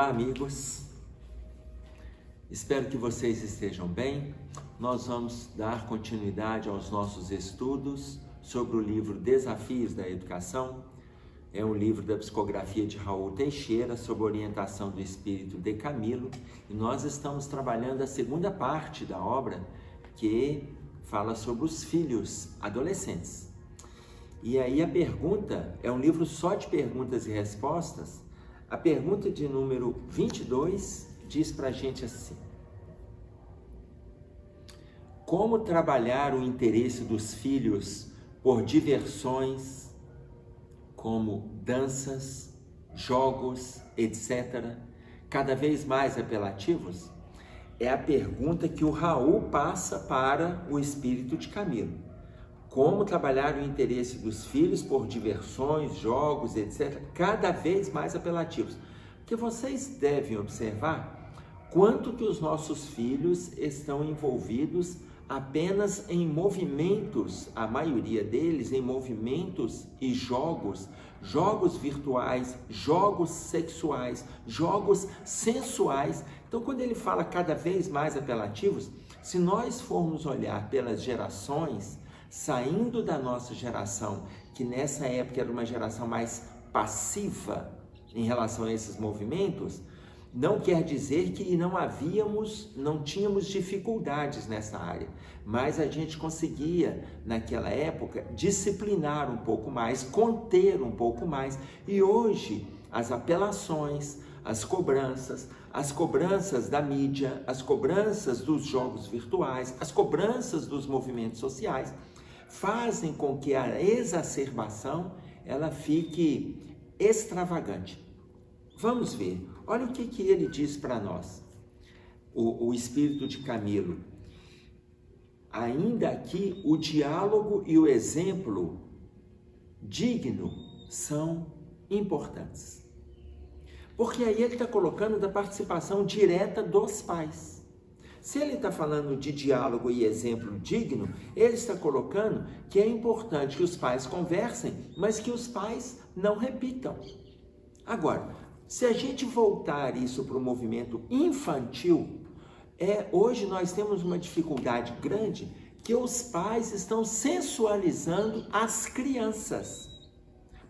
Olá, amigos. Espero que vocês estejam bem. Nós vamos dar continuidade aos nossos estudos sobre o livro Desafios da Educação. É um livro da psicografia de Raul Teixeira, sob orientação do espírito de Camilo. E nós estamos trabalhando a segunda parte da obra, que fala sobre os filhos adolescentes. E aí a pergunta, é um livro só de perguntas e respostas. A pergunta de número 22 diz pra gente assim: como trabalhar o interesse dos filhos por diversões como danças, jogos, etc., cada vez mais apelativos? É a pergunta que o Raul passa para o espírito de Camilo. Como trabalhar o interesse dos filhos por diversões, jogos, etc., cada vez mais apelativos. Porque vocês devem observar quanto que os nossos filhos estão envolvidos apenas em movimentos, a maioria deles em movimentos e jogos virtuais, jogos sexuais, jogos sensuais. Então, quando ele fala cada vez mais apelativos, se nós formos olhar pelas gerações, saindo da nossa geração, que nessa época era uma geração mais passiva em relação a esses movimentos, não quer dizer que não tínhamos dificuldades nessa área, mas a gente conseguia, naquela época, disciplinar um pouco mais, conter um pouco mais. E hoje, as apelações, as cobranças da mídia, as cobranças dos jogos virtuais, as cobranças dos movimentos sociais, fazem com que a exacerbação ela fique extravagante. Vamos ver, olha o que ele diz para nós, o espírito de Camilo. Ainda aqui, o diálogo e o exemplo digno são importantes. Porque aí ele está colocando da participação direta dos pais. Se ele está falando de diálogo e exemplo digno, ele está colocando que é importante que os pais conversem, mas que os pais não repitam. Agora, se a gente voltar isso para o movimento infantil, hoje nós temos uma dificuldade grande que os pais estão sensualizando as crianças.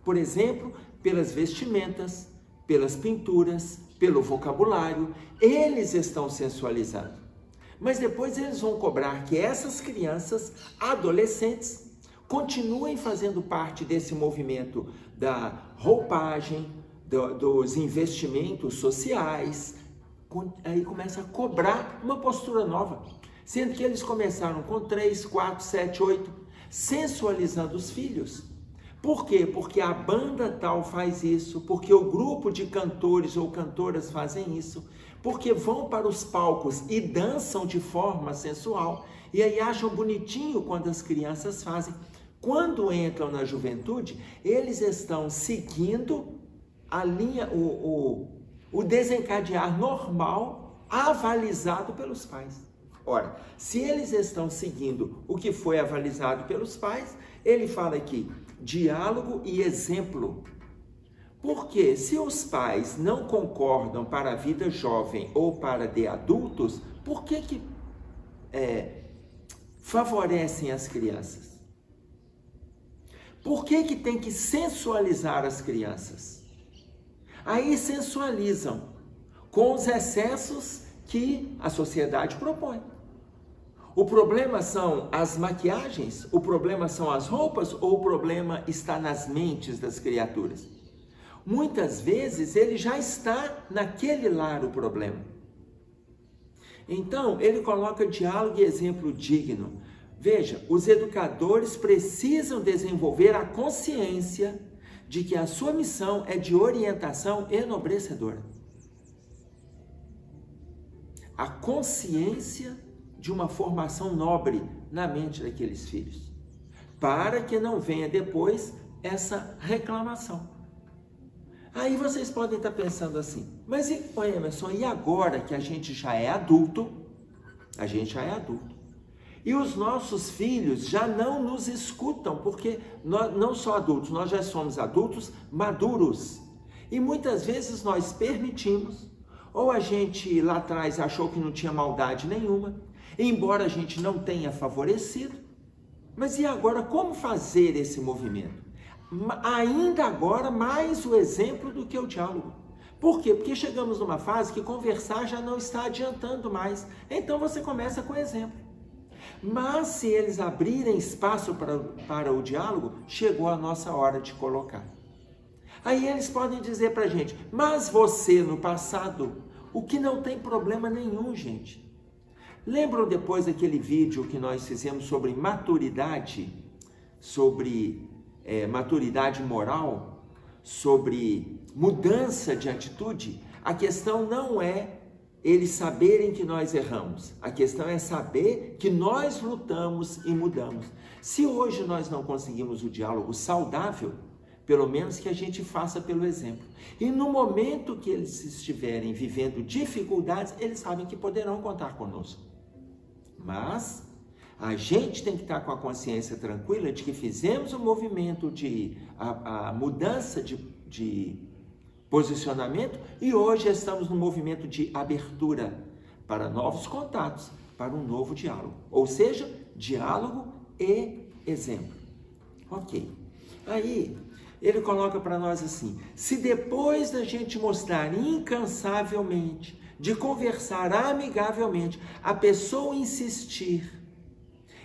Por exemplo, pelas vestimentas, pelas pinturas, pelo vocabulário, eles estão sensualizando. Mas depois eles vão cobrar que essas crianças, adolescentes, continuem fazendo parte desse movimento da roupagem, dos investimentos sociais. Aí começa a cobrar uma postura nova, sendo que eles começaram com 3, 4, 7, 8, sensualizando os filhos. Por quê? Porque a banda tal faz isso, porque o grupo de cantores ou cantoras fazem isso, porque vão para os palcos e dançam de forma sensual, e aí acham bonitinho quando as crianças fazem. Quando entram na juventude, eles estão seguindo a linha, o desencadear normal, avalizado pelos pais. Ora, se eles estão seguindo o que foi avalizado pelos pais, ele fala aqui, diálogo e exemplo. Porque se os pais não concordam para a vida jovem ou para de adultos, por que favorecem as crianças? Por que tem que sensualizar as crianças? Aí sensualizam com os excessos que a sociedade propõe. O problema são as maquiagens? O problema são as roupas? Ou o problema está nas mentes das criaturas? Muitas vezes ele já está naquele lar o problema. Então, ele coloca diálogo e exemplo digno. Veja, os educadores precisam desenvolver a consciência de que a sua missão é de orientação enobrecedora. A consciência de uma formação nobre na mente daqueles filhos, para que não venha depois essa reclamação. Aí vocês podem estar pensando assim, mas Emerson, e agora que a gente já é adulto, e os nossos filhos já não nos escutam, porque nós não só adultos, nós já somos adultos maduros. E muitas vezes nós permitimos ou a gente lá atrás achou que não tinha maldade nenhuma, embora a gente não tenha favorecido. Mas e agora, como fazer esse movimento? Ainda agora, mais o exemplo do que o diálogo. Por quê? Porque chegamos numa fase que conversar já não está adiantando mais. Então você começa com exemplo. Mas se eles abrirem espaço para o diálogo, chegou a nossa hora de colocar. Aí eles podem dizer para a gente, mas você no passado, o que não tem problema nenhum, gente. Lembram depois daquele vídeo que nós fizemos sobre maturidade, maturidade moral, sobre mudança de atitude? A questão não é eles saberem que nós erramos, a questão é saber que nós lutamos e mudamos. Se hoje nós não conseguimos o diálogo saudável, pelo menos que a gente faça pelo exemplo. E no momento que eles estiverem vivendo dificuldades, eles sabem que poderão contar conosco. Mas a gente tem que estar com a consciência tranquila de que fizemos um movimento de a mudança de posicionamento e hoje estamos no movimento de abertura para novos contatos, para um novo diálogo. Ou seja, diálogo e exemplo. Ok. Aí ele coloca para nós assim, se depois da gente mostrar incansavelmente, de conversar amigavelmente, a pessoa insistir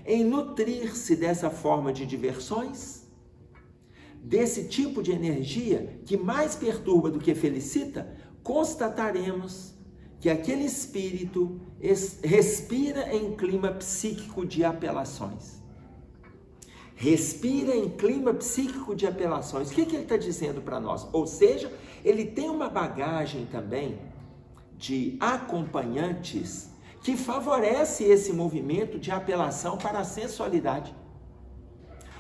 em nutrir-se dessa forma de diversões, desse tipo de energia que mais perturba do que felicita, constataremos que aquele espírito respira em clima psíquico de apelações. Respira em clima psíquico de apelações. O que ele está dizendo para nós? Ou seja, ele tem uma bagagem também de acompanhantes que favorece esse movimento de apelação para a sensualidade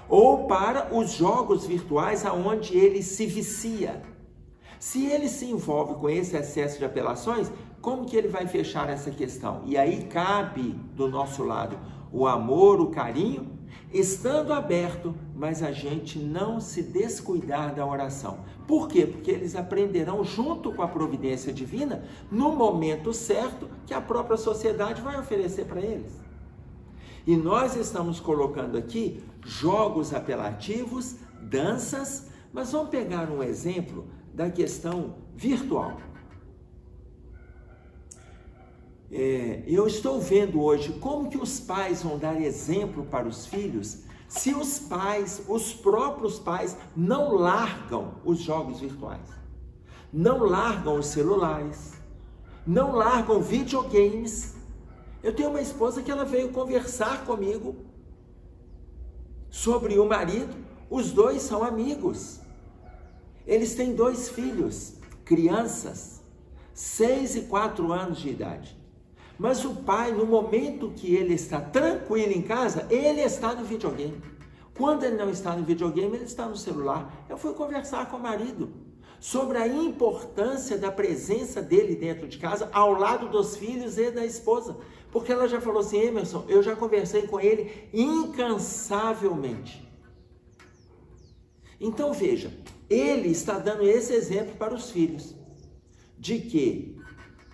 ou para os jogos virtuais aonde ele se vicia. Se ele se envolve com esse excesso de apelações, como que ele vai fechar essa questão? E aí cabe do nosso lado o amor, o carinho, estando aberto, mas a gente não se descuidar da oração. Por quê? Porque eles aprenderão junto com a providência divina no momento certo que a própria sociedade vai oferecer para eles. E nós estamos colocando aqui jogos apelativos, danças, mas vamos pegar um exemplo da questão virtual. Eu estou vendo hoje como que os pais vão dar exemplo para os filhos se os próprios pais não largam os jogos virtuais, não largam os celulares, não largam videogames. Eu tenho uma esposa que ela veio conversar comigo sobre o marido, os dois são amigos, eles têm 2 filhos, crianças, 6 e 4 anos de idade. Mas o pai, no momento que ele está tranquilo em casa, ele está no videogame. Quando ele não está no videogame, ele está no celular. Eu fui conversar com o marido sobre a importância da presença dele dentro de casa, ao lado dos filhos e da esposa. Porque ela já falou assim, Emerson, eu já conversei com ele incansavelmente. Então veja, ele está dando esse exemplo para os filhos, de que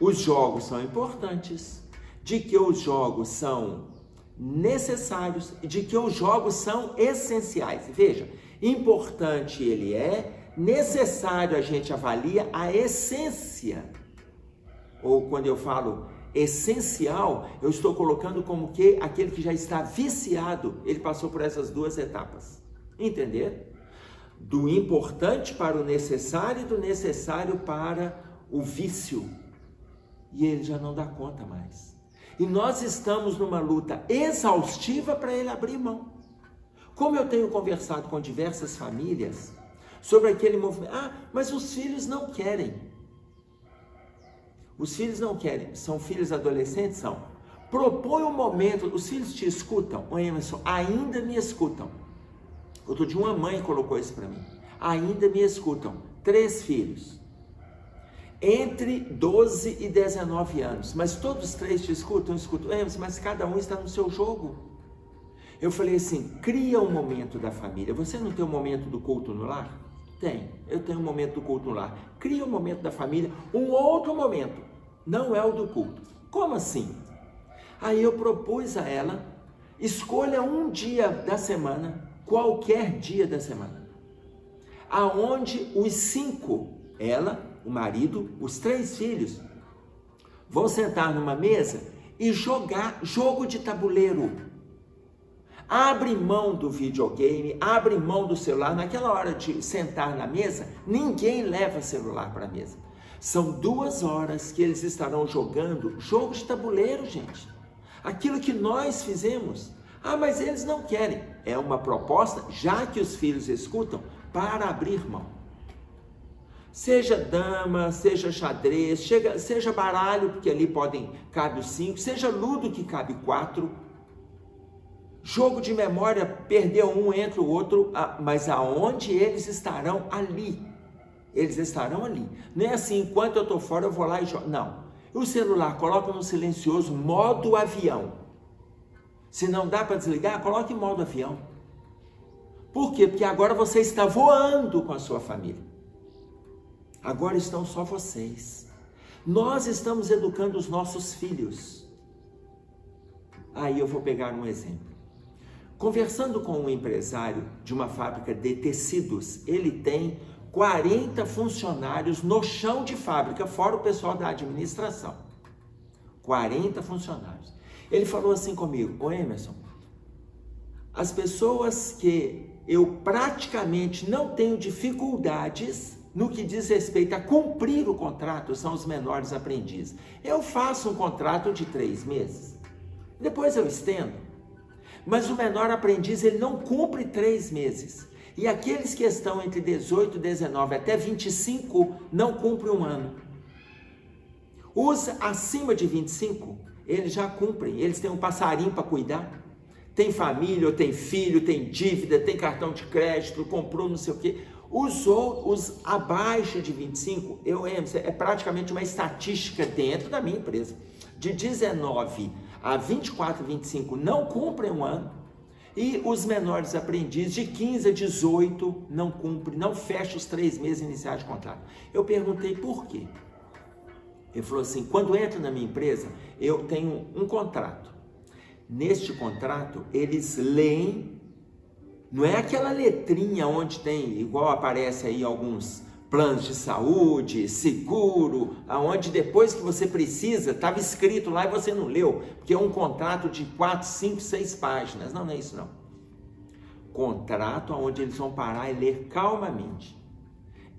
os jogos são importantes, de que os jogos são necessários, de que os jogos são essenciais. Veja, importante ele é, necessário a gente avalia a essência. Ou quando eu falo essencial, eu estou colocando como que aquele que já está viciado, ele passou por essas 2 etapas. Entender? Do importante para o necessário e do necessário para o vício. E ele já não dá conta mais. E nós estamos numa luta exaustiva para ele abrir mão. Como eu tenho conversado com diversas famílias sobre aquele movimento, mas os filhos não querem. Os filhos não querem, são filhos adolescentes? São. Propõe um momento, os filhos te escutam? Ô Emerson, ainda me escutam. Outro dia uma mãe colocou isso para mim. Ainda me escutam. 3 filhos. Entre 12 e 19 anos. Mas todos 3 te escutam? Escutam. Mas cada um está no seu jogo. Eu falei assim, cria um momento da família. Você não tem um momento do culto no lar? Tem. Eu tenho um momento do culto no lar. Cria um momento da família. Um outro momento não é o do culto. Como assim? Aí eu propus a ela, escolha um dia da semana, qualquer dia da semana, aonde os 5, ela, o marido, os 3 filhos, vão sentar numa mesa e jogar jogo de tabuleiro. Abre mão do videogame, abre mão do celular. Naquela hora de sentar na mesa, ninguém leva celular para a mesa. São 2 horas que eles estarão jogando jogo de tabuleiro, gente. Aquilo que nós fizemos. Ah, mas eles não querem. É uma proposta, já que os filhos escutam, para abrir mão. Seja dama, seja xadrez, seja baralho, porque ali cabe os 5, seja ludo que cabe 4. Jogo de memória, perdeu um, entra o outro, mas aonde eles estarão ali? Eles estarão ali. Não é assim, enquanto eu estou fora eu vou lá e jogo. Não. O celular, coloca no silencioso, modo avião. Se não dá para desligar, coloque em modo avião. Por quê? Porque agora você está voando com a sua família. Agora estão só vocês. Nós estamos educando os nossos filhos. Aí eu vou pegar um exemplo. Conversando com um empresário de uma fábrica de tecidos, ele tem 40 funcionários no chão de fábrica, fora o pessoal da administração. 40 funcionários. Ele falou assim comigo: ô Emerson, as pessoas que eu praticamente não tenho dificuldades no que diz respeito a cumprir o contrato são os menores aprendizes. Eu faço um contrato de 3 meses, depois eu estendo, mas o menor aprendiz ele não cumpre 3 meses. E aqueles que estão entre 18, 19 até 25 não cumprem 1 ano. Os acima de 25, eles já cumprem, eles têm um passarinho para cuidar. Tem família, ou tem filho, tem dívida, tem cartão de crédito, comprou não sei o quê. Os abaixo de 25, é praticamente uma estatística dentro da minha empresa. De 19 a 24, 25 não cumprem 1 ano. E os menores aprendizes de 15 a 18 não cumprem, não fecham os 3 meses iniciais de contrato. Eu perguntei por quê. Ele falou assim: quando entra na minha empresa, eu tenho um contrato. Neste contrato, eles leem, não é aquela letrinha onde tem, igual aparece aí alguns planos de saúde, seguro, aonde depois que você precisa, estava escrito lá e você não leu, porque é um contrato de 4, 5, 6 páginas. Não, não é isso não. Contrato onde eles vão parar e ler calmamente.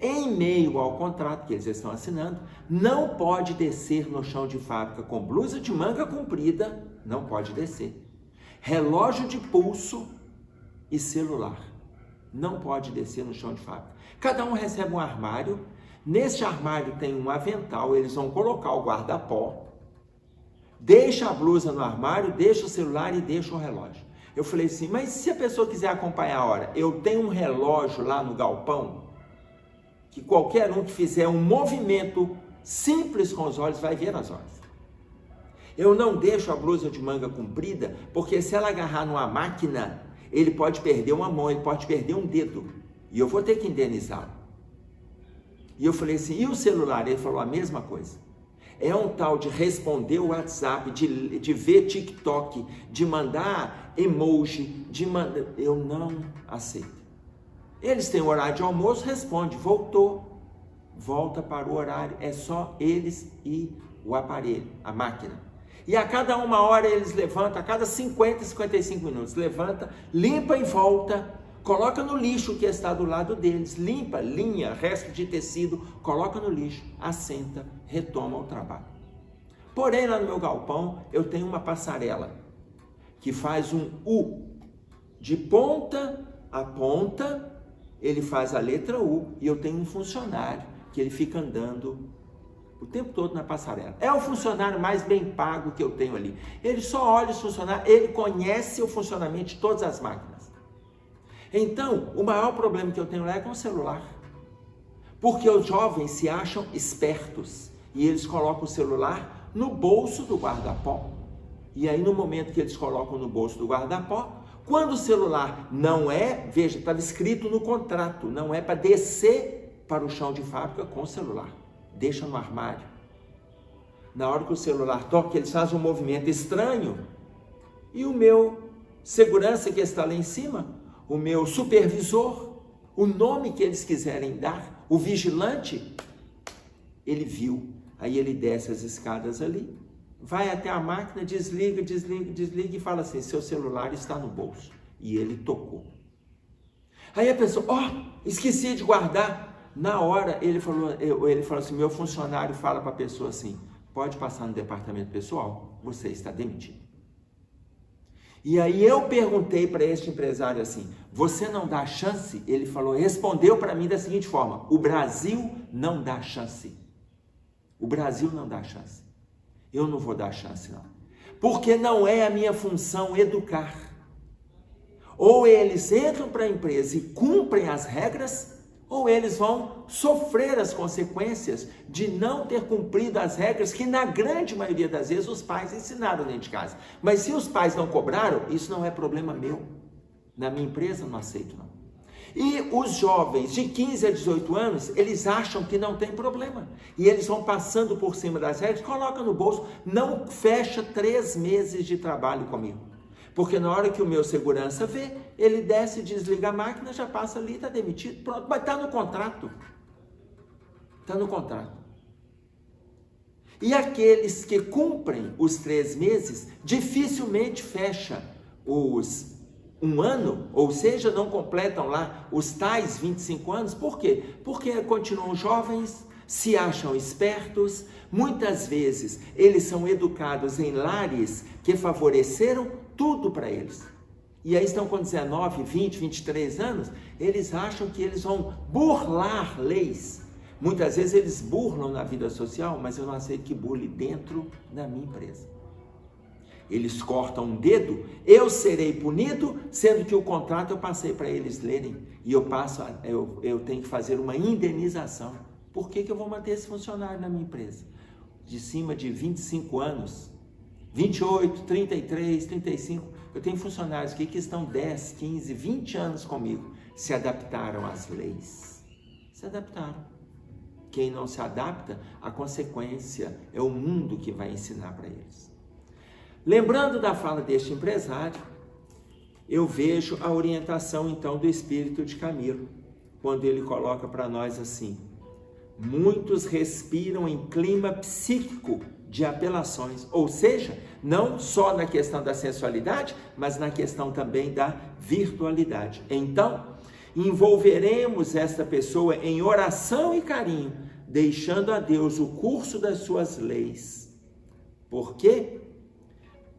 Em meio ao contrato que eles estão assinando, não pode descer no chão de fábrica com blusa de manga comprida, não pode descer. Relógio de pulso e celular, não pode descer no chão de fábrica. Cada um recebe um armário, neste armário tem um avental, eles vão colocar o guarda-pó, deixa a blusa no armário, deixa o celular e deixa o relógio. Eu falei assim, mas se a pessoa quiser acompanhar a hora, eu tenho um relógio lá no galpão, que qualquer um que fizer um movimento simples com os olhos vai ver as horas. Eu não deixo a blusa de manga comprida, porque se ela agarrar numa máquina, ele pode perder uma mão, ele pode perder um dedo, e eu vou ter que indenizá-lo. E eu falei assim, e o celular? Ele falou a mesma coisa. É um tal de responder o WhatsApp, de ver TikTok, de mandar emoji, de mandar... Eu não aceito. Eles têm horário de almoço, responde, voltou, volta para o horário, é só eles e o aparelho, a máquina. E a cada 1 hora eles levantam, a cada 50, 55 minutos, levanta, limpa e volta, coloca no lixo que está do lado deles, limpa, linha, resto de tecido, coloca no lixo, assenta, retoma o trabalho. Porém, lá no meu galpão, eu tenho uma passarela que faz um U, de ponta a ponta, ele faz a letra U, e eu tenho um funcionário que ele fica andando o tempo todo na passarela. É o funcionário mais bem pago que eu tenho ali. Ele só olha os funcionários, ele conhece o funcionamento de todas as máquinas. Então, o maior problema que eu tenho lá é com o celular. Porque os jovens se acham espertos e eles colocam o celular no bolso do guarda-pó. E aí, no momento que eles colocam no bolso do guarda-pó, quando o celular não é, veja, estava escrito no contrato, não é para descer para o chão de fábrica com o celular. Deixa no armário. Na hora que o celular toca, eles fazem um movimento estranho. E o meu segurança que está lá em cima, o meu supervisor, o nome que eles quiserem dar, o vigilante, ele viu. Aí ele desce as escadas ali, vai até a máquina, desliga e fala assim, seu celular está no bolso. E ele tocou. Aí a pessoa, esqueci de guardar. Na hora ele falou assim, meu funcionário fala para a pessoa assim, pode passar no departamento pessoal, você está demitido. E aí eu perguntei para este empresário assim, você não dá chance? Ele falou, respondeu para mim da seguinte forma, o Brasil não dá chance. O Brasil não dá chance. Eu não vou dar chance não. Porque não é a minha função educar. Ou eles entram para a empresa e cumprem as regras, ou eles vão sofrer as consequências de não ter cumprido as regras que na grande maioria das vezes os pais ensinaram dentro de casa. Mas se os pais não cobraram, isso não é problema meu. Na minha empresa não aceito não. E os jovens de 15 a 18 anos, eles acham que não tem problema. E eles vão passando por cima das regras, colocam no bolso, não fecha 3 meses de trabalho comigo. Porque na hora que o meu segurança vê, ele desce, desliga a máquina, já passa ali, está demitido, pronto, mas está no contrato. Está no contrato. E aqueles que cumprem os 3 meses, dificilmente fecha os 1 ano, ou seja, não completam lá os tais 25 anos. Por quê? Porque continuam jovens, se acham espertos, muitas vezes eles são educados em lares que favoreceram tudo para eles. E aí estão com 19, 20, 23 anos, eles acham que eles vão burlar leis. Muitas vezes eles burlam na vida social, mas eu não aceito que burle dentro da minha empresa. Eles cortam um dedo, eu serei punido, sendo que o contrato eu passei para eles lerem. E eu tenho que fazer uma indenização. Por que eu vou manter esse funcionário na minha empresa? De cima de 25 anos, 28, 33, 35, eu tenho funcionários aqui que estão 10, 15, 20 anos comigo, se adaptaram às leis, se adaptaram. Quem não se adapta, a consequência é o mundo que vai ensinar para eles. Lembrando da fala deste empresário, eu vejo a orientação então do espírito de Camilo, quando ele coloca para nós assim, muitos respiram em clima psíquico de apelações, ou seja, não só na questão da sensualidade, mas na questão também da virtualidade. Então, envolveremos esta pessoa em oração e carinho, deixando a Deus o curso das suas leis. Porque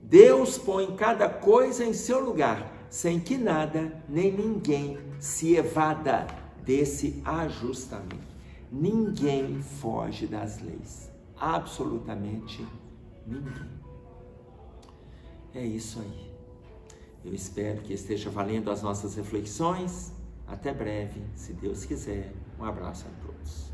Deus põe cada coisa em seu lugar, sem que nada nem ninguém se evada desse ajustamento. Ninguém foge das leis. Absolutamente ninguém. É isso aí. Eu espero que esteja valendo as nossas reflexões. Até breve, se Deus quiser. Um abraço a todos.